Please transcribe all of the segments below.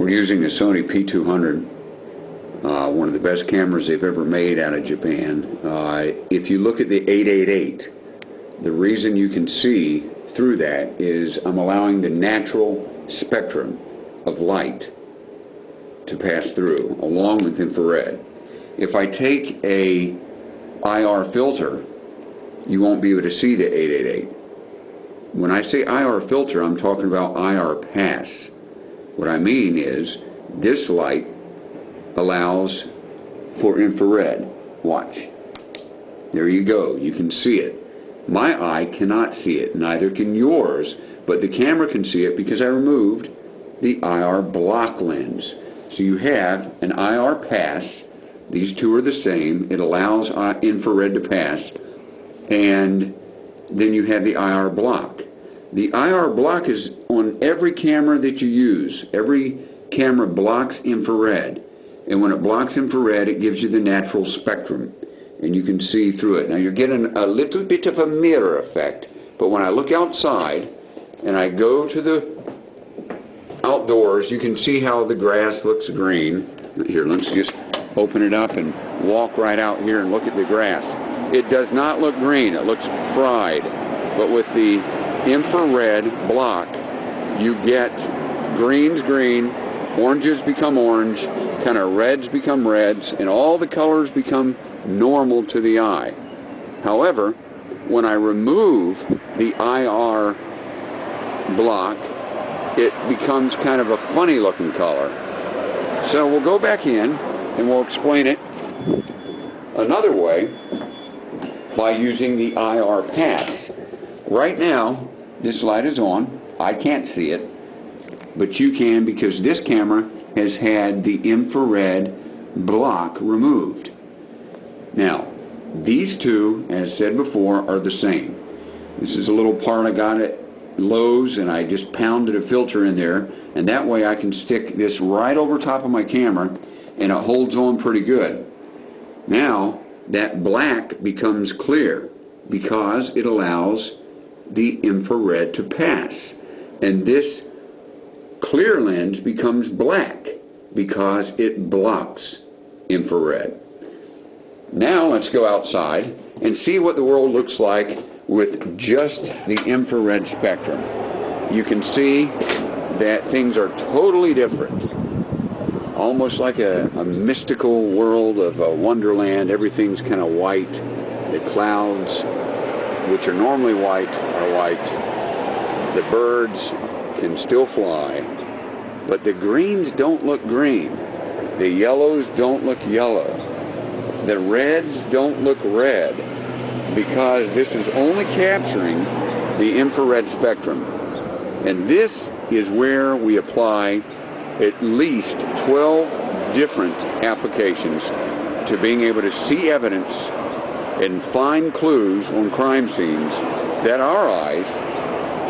We're using a Sony P200, one of the best cameras they've ever made out of Japan. If you look at the 888, the reason you can see through that is I'm allowing the natural spectrum of light to pass through along with infrared. If I take a IR filter, you won't be able to see the 888. When I say IR filter, I'm talking about IR pass. What I mean is this light allows for infrared. Watch. There you go. You can see it. My eye cannot see it. Neither can yours, but the camera can see it because I removed the IR block lens. So you have an IR pass. These two are the same. It allows infrared to pass. And then you have the IR block. The IR block is on every camera that you use. Every camera blocks infrared. And when it blocks infrared, it gives you the natural spectrum. And you can see through it. Now you're getting a little bit of a mirror effect. But when I look outside and I go to the outdoors, you can see how the grass looks green. Here, let's just open it up and walk right out here and look at the grass. It does not look green. It looks fried. But with the infrared block, you get greens green, oranges become orange, kind of reds become reds, and all the colors become normal to the eye. However, when I remove the IR block, it becomes kind of a funny looking color. So we'll go back in and we'll explain it another way by using the IR pass. Right now, this light is on. I can't see it, but you can because this camera has had the infrared block removed. Now, these two, as said before, are the same. This is a little part I got at Lowe's, and I just pounded a filter in there, and that way I can stick this right over top of my camera, and it holds on pretty good. Now, that black becomes clear because it allows the infrared to pass. And this clear lens becomes black because it blocks infrared. Now let's go outside and see what the world looks like with just the infrared spectrum. You can see that things are totally different. Almost like a mystical world of a wonderland. Everything's kind of white. The clouds, which are normally white, are white. The birds can still fly. But the greens don't look green. The yellows don't look yellow. The reds don't look red, because this is only capturing the infrared spectrum. And this is where we apply at least 12 different applications to being able to see evidence and find clues on crime scenes that our eyes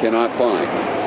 cannot find.